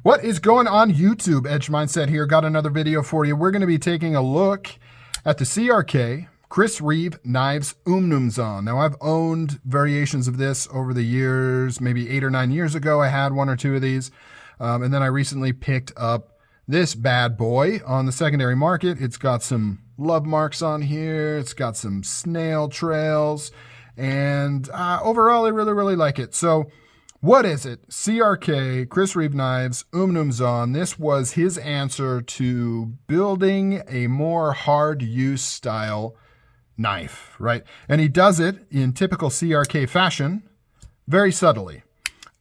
What is going on YouTube? Edge Mindset here. Got another video for you. We're going to be taking a look at the CRK Chris Reeve Knives Umnumzaan. Now, I've owned variations of this over the years. Maybe 8 or 9 years ago, I had one or two of these. And then I recently picked up this bad boy on the secondary market. It's got some love marks on here. It's got some snail trails. And overall, I really like it. So what is it? CRK, Chris Reeve Knives, Umnumzaan. This was his answer to building a more hard use style knife, right? And he does it in typical CRK fashion, very subtly.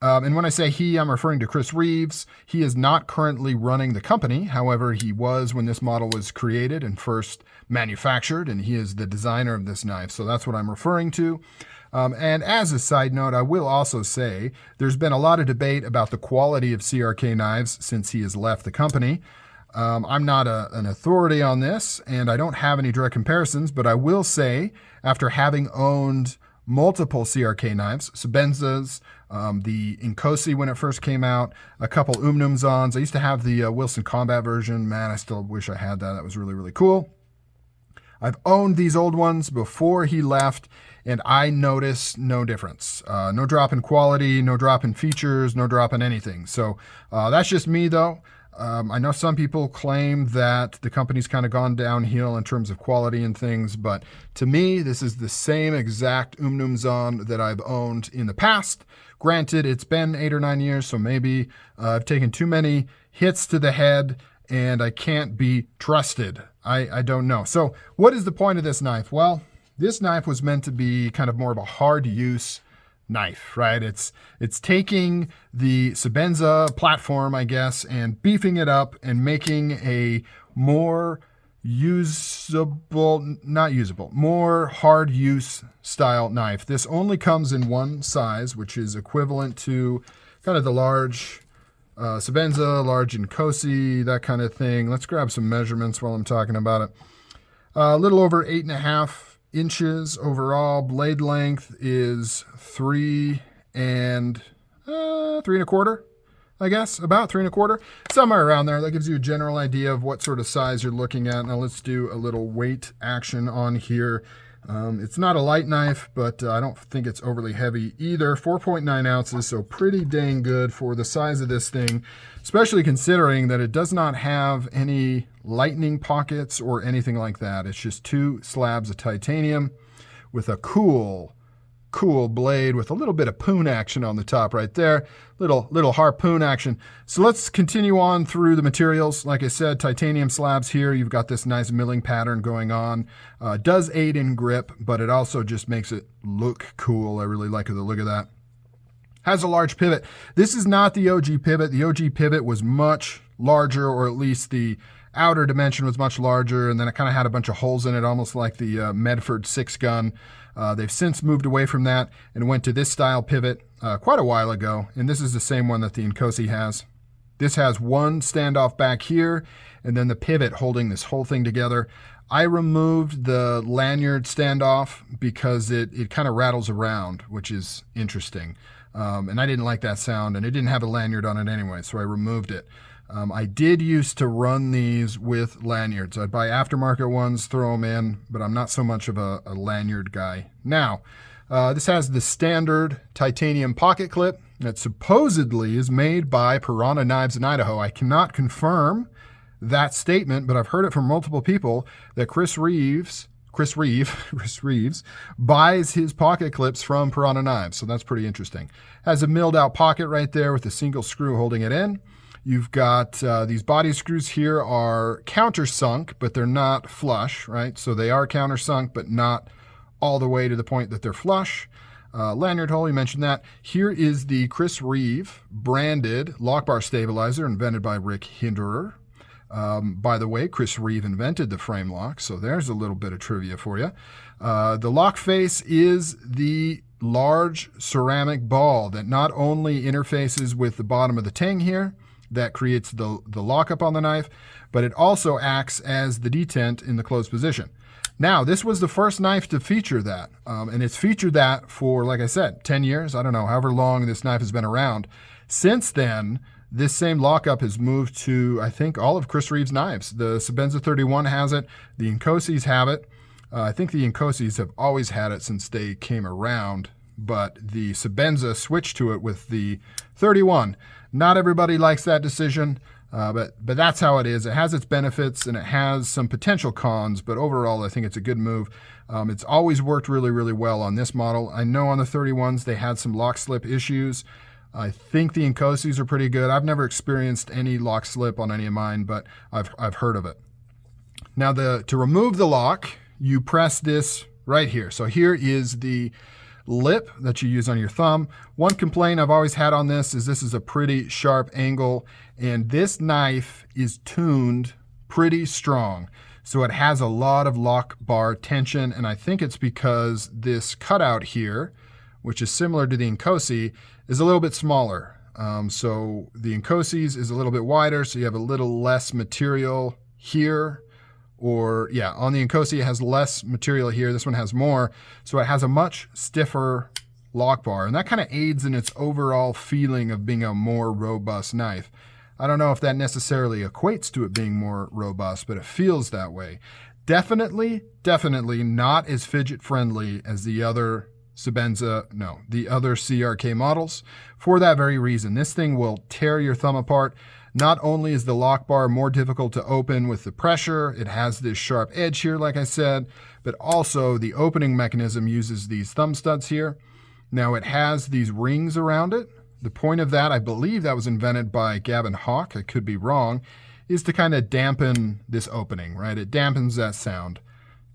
And when I say he, I'm referring to Chris Reeves. He is not currently running the company. However, he was when this model was created and first manufactured, and he is the designer of this knife. So that's what I'm referring to. And as a side note, I will also say there's been a lot of debate about the quality of CRK knives since he has left the company. I'm not an authority on this, and I don't have any direct comparisons, but I will say, after having owned multiple CRK knives, Sebenzas, the Inkosi when it first came out, a couple Umnumzaans. I used to have the Wilson Combat version. Man, I still wish I had that. That was really cool. I've owned these old ones before he left, and I noticed no difference. No drop in quality, no drop in features, no drop in anything. So that's just me, though. I know some people claim that the company's kind of gone downhill in terms of quality and things, but to me, this is the same exact Umnumzaan that I've owned in the past. Granted, it's been 8 or 9 years, so maybe I've taken too many hits to the head and I can't be trusted. I don't know. So what is the point of this knife? Well, this knife was meant to be kind of more of a hard use knife, right? It's taking the Sebenza platform, I guess, and beefing it up and making a more more hard use style knife. This only comes in one size, which is equivalent to kind of the large Sebenza, large Inkosi, that kind of thing. Let's grab some measurements while I'm talking about it. A little over 8.5 inches overall. Blade length is 3 and 3.25, I guess, about 3.25, somewhere around there. That gives you a general idea of what sort of size you're looking at. Now let's do a little weight action on here. It's not a light knife, but I don't think it's overly heavy either. 4.9 ounces, so pretty dang good for the size of this thing, especially considering that it does not have any lightning pockets or anything like that. It's just 2 slabs of titanium with a cool blade with a little bit of poon action on the top right there. Little harpoon action. So let's continue on through the materials. Like I said, titanium slabs here. You've got this nice milling pattern going on. Does aid in grip, but it also just makes it look cool. I really like the look of that. Has a large pivot. This is not the OG pivot. The OG pivot was much larger, or at least the outer dimension was much larger, and then it kind of had a bunch of holes in it, almost like the Medford 6-gun. They've since moved away from that and went to this style pivot quite a while ago, and this is the same one that the Inkosi has. This has one standoff back here, and then the pivot holding this whole thing together. I removed the lanyard standoff because it kind of rattles around, which is interesting. And I didn't like that sound, and it didn't have a lanyard on it anyway, so I removed it. I did used to run these with lanyards. I'd buy aftermarket ones, throw them in, but I'm not so much of a lanyard guy. Now, this has the standard titanium pocket clip that supposedly is made by Piranha Knives in Idaho. I cannot confirm that statement, but I've heard it from multiple people that Chris Reeves buys his pocket clips from Piranha Knives, so that's pretty interesting. Has a milled out pocket right there with a single screw holding it in. You've got these body screws here are countersunk, but they're not flush, right? So they are countersunk, but not all the way to the point that they're flush. Lanyard hole, you mentioned that. Here is the Chris Reeve branded lock bar stabilizer invented by Rick Hinderer. By the way, Chris Reeve invented the frame lock, so there's a little bit of trivia for you. The lock face is the large ceramic ball that not only interfaces with the bottom of the tang here, that creates the lockup on the knife, but it also acts as the detent in the closed position. Now, this was the first knife to feature that, and it's featured that for, like I said, 10 years. I don't know, however long this knife has been around. Since then, This same lockup has moved to, I think, all of Chris Reeves knives. The Sebenza 31 has it. The Inkosis have it. I think the Inkosis have always had it since they came around, but the Sebenza switched to it with the 31. Not everybody likes that decision, but that's how it is. It has its benefits and it has some potential cons, but overall I think it's a good move. It's always worked really, really well on this model. I know on the 31s they had some lock slip issues. I think the Inkosis are pretty good. I've never experienced any lock slip on any of mine, but I've heard of it. Now to remove the lock, you press this right here. So here is the lip that you use on your thumb. One complaint I've always had on this is a pretty sharp angle, and this knife is tuned pretty strong. So it has a lot of lock bar tension, and I think it's because this cutout here, which is similar to the Inkosi, is a little bit smaller. So the Inkosis is a little bit wider, so you have a little less material here. Or yeah, on the Inkosi it has less material here. This one has more. So it has a much stiffer lock bar, and that kind of aids in its overall feeling of being a more robust knife. I don't know if that necessarily equates to it being more robust, but it feels that way. Definitely not as fidget friendly as the other the other CRK models. For that very reason, this thing will tear your thumb apart. Not only is the lock bar more difficult to open with the pressure, it has this sharp edge here, like I said, but also the opening mechanism uses these thumb studs here. Now it has these rings around it. The point of that, I believe that was invented by Gavin Hawk, I could be wrong, is to kind of dampen this opening, right? It dampens that sound.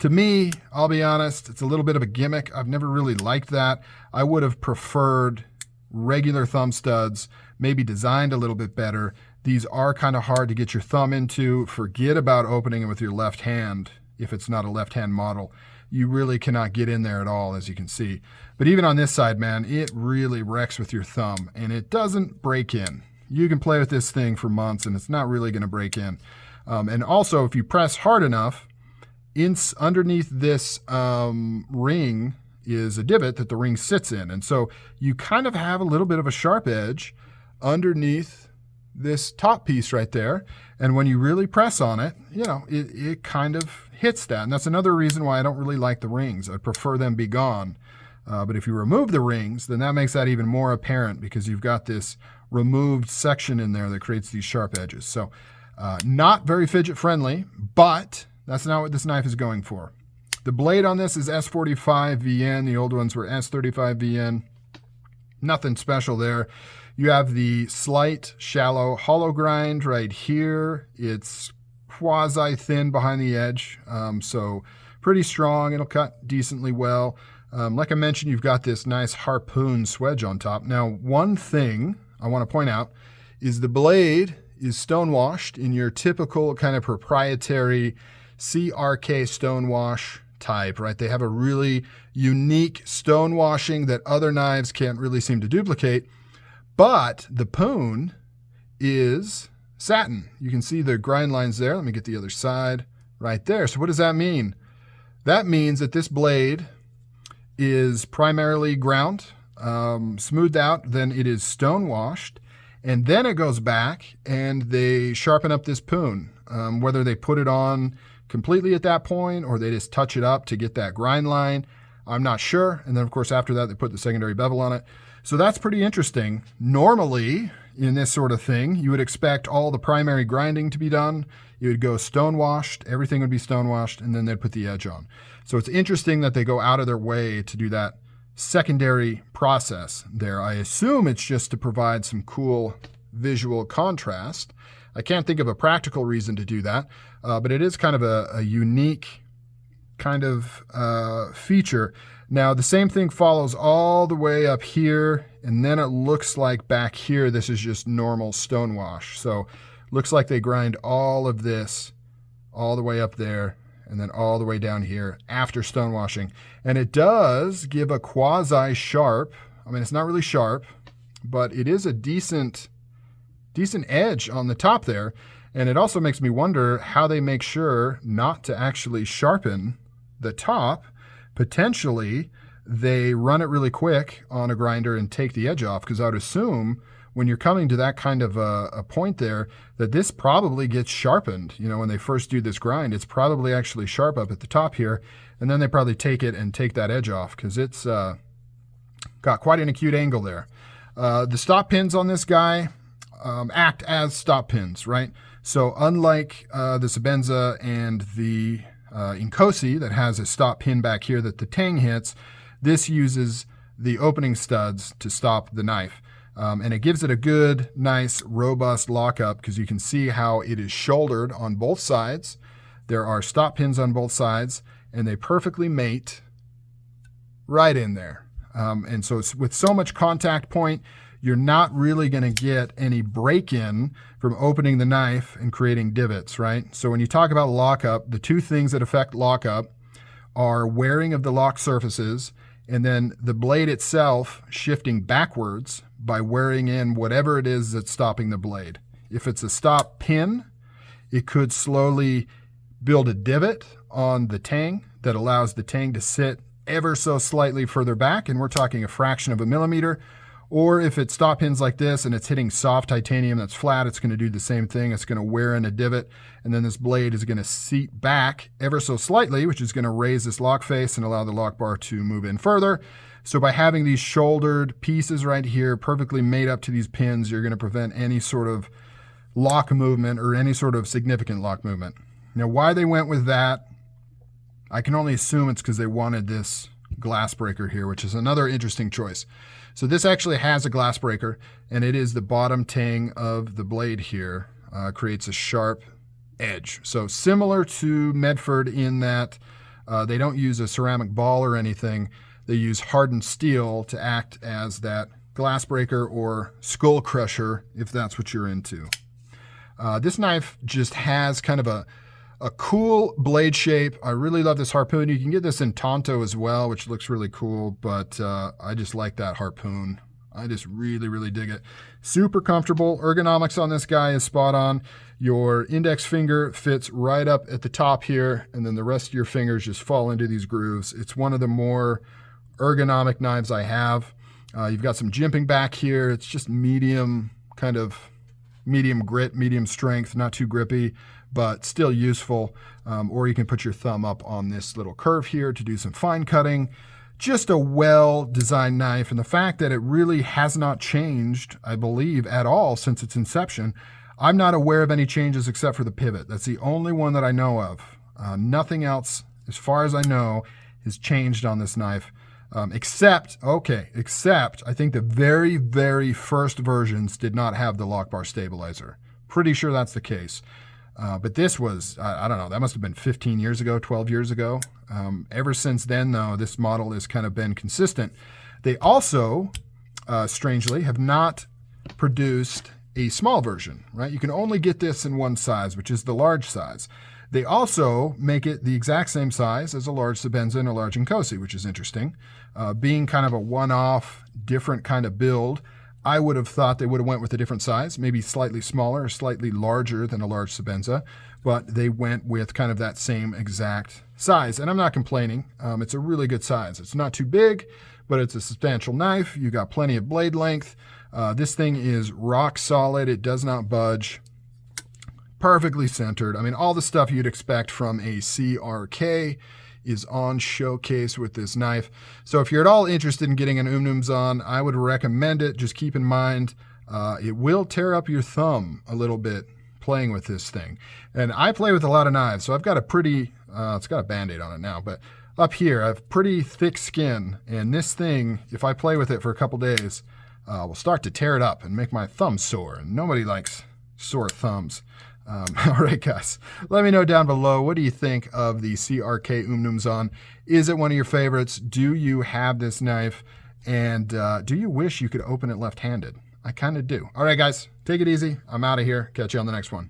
To me, I'll be honest, it's a little bit of a gimmick. I've never really liked that. I would have preferred regular thumb studs, maybe designed a little bit better. These are kind of hard to get your thumb into. Forget about opening it with your left hand if it's not a left-hand model. You really cannot get in there at all, as you can see. But even on this side, man, it really wrecks with your thumb, and it doesn't break in. You can play with this thing for months, and it's not really going to break in. And also, if you press hard enough, underneath this ring is a divot that the ring sits in. And so you kind of have a little bit of a sharp edge underneath this top piece right there. And when you really press on it, you know, it kind of hits that. And that's another reason why I don't really like the rings. I prefer them be gone. But if you remove the rings, then that makes that even more apparent because you've got this removed section in there that creates these sharp edges. So not very fidget friendly, but that's not what this knife is going for. The blade on this is S45 VN. The old ones were S35 VN. Nothing special there. You have the slight shallow hollow grind right here. It's quasi-thin behind the edge, so pretty strong. It'll cut decently well. Like I mentioned, you've got this nice harpoon swedge on top. Now, one thing I want to point out is the blade is stonewashed in your typical kind of proprietary CRK stonewash type, right? They have a really unique stonewashing that other knives can't really seem to duplicate, but the poon is satin. You can see the grind lines there. Let me get the other side right there. So what does that mean? That means that this blade is primarily ground, smoothed out, then it is stonewashed, and then it goes back and they sharpen up this poon, whether they put it on completely at that point or they just touch it up to get that grind line. I'm not sure. And then of course after that they put the secondary bevel on it. So that's pretty interesting. Normally in this sort of thing, you would expect all the primary grinding to be done. You would go stonewashed, everything would be stonewashed, and then they'd put the edge on. So it's interesting that they go out of their way to do that secondary process there. I assume it's just to provide some cool visual contrast. I can't think of a practical reason to do that, but it is kind of a unique kind of feature. Now, the same thing follows all the way up here, and then it looks like back here, this is just normal stonewash. So looks like they grind all of this all the way up there, and then all the way down here after stonewashing. And it does give a quasi-sharp, I mean, it's not really sharp, but it is a decent edge on the top there. And it also makes me wonder how they make sure not to actually sharpen the top. Potentially, they run it really quick on a grinder and take the edge off, because I would assume when you're coming to that kind of a point there, that this probably gets sharpened. You know, when they first do this grind, it's probably actually sharp up at the top here, and then they probably take it and take that edge off because it's got quite an acute angle there. The stop pins on this guy act as stop pins, right? So unlike the Sebenza and the Inkosi that has a stop pin back here that the tang hits, this uses the opening studs to stop the knife. And it gives it a good, nice, robust lockup because you can see how it is shouldered on both sides. There are stop pins on both sides, and they perfectly mate right in there. And so it's, with so much contact point, you're not really going to get any break-in from opening the knife and creating divots, right? So when you talk about lockup, the two things that affect lockup are wearing of the lock surfaces and then the blade itself shifting backwards by wearing in whatever it is that's stopping the blade. If it's a stop pin, it could slowly build a divot on the tang that allows the tang to sit ever so slightly further back, and we're talking a fraction of a millimeter. Or if it's stop pins like this and it's hitting soft titanium that's flat, it's going to do the same thing. It's going to wear in a divot, and then this blade is going to seat back ever so slightly, which is going to raise this lock face and allow the lock bar to move in further. So by having these shouldered pieces right here perfectly made up to these pins, you're going to prevent any sort of lock movement or any sort of significant lock movement. Now, why they went with that, I can only assume it's because they wanted this glass breaker here, which is another interesting choice. So this actually has a glass breaker, and it is the bottom tang of the blade here, creates a sharp edge. So similar to Medford in that they don't use a ceramic ball or anything. They use hardened steel to act as that glass breaker or skull crusher, if that's what you're into. This knife just has kind of a cool blade shape. I really love this harpoon. You can get this in Tonto as well, which looks really cool, but I just like that harpoon. I just really, really dig it. Super comfortable. Ergonomics on this guy is spot on. Your index finger fits right up at the top here, and then the rest of your fingers just fall into these grooves. It's one of the more ergonomic knives I have. You've got some jimping back here. It's just medium, kind of medium grit, medium strength, not too grippy, but still useful. Or you can put your thumb up on this little curve here to do some fine cutting. Just a well-designed knife, and the fact that it really has not changed, I believe, at all since its inception. I'm not aware of any changes except for the pivot. That's the only one that I know of. Nothing else, as far as I know, has changed on this knife. Except I think the very, very first versions did not have the lock bar stabilizer. Pretty sure that's the case. But this was, I don't know, that must have been 15 years ago, 12 years ago. Ever since then, though, this model has kind of been consistent. They also, strangely, have not produced a small version, right? You can only get this in one size, which is the large size. They also make it the exact same size as a large Sebenza and a large Inkosi, which is interesting. Being kind of a one-off, different kind of build, I would have thought they would have went with a different size, maybe slightly smaller or slightly larger than a large Sebenza, but they went with kind of that same exact size. And I'm not complaining. It's a really good size. It's not too big, but it's a substantial knife. You got plenty of blade length. This thing is rock solid. It does not budge. Perfectly centered. I mean, all the stuff you'd expect from a CRK is on showcase with this knife. So if you're at all interested in getting an Umnumzaan, I would recommend it. Just keep in mind, it will tear up your thumb a little bit playing with this thing. And I play with a lot of knives, so I've got a pretty, it's got a Band-Aid on it now, but up here I have pretty thick skin, and this thing, if I play with it for a couple days, will start to tear it up and make my thumb sore, and nobody likes sore thumbs. All right, guys, let me know down below, what do you think of the CRK Umnumzaan? Is it one of your favorites? Do you have this knife? And do you wish you could open it left-handed? I kind of do. All right, guys, take it easy. I'm out of here. Catch you on the next one.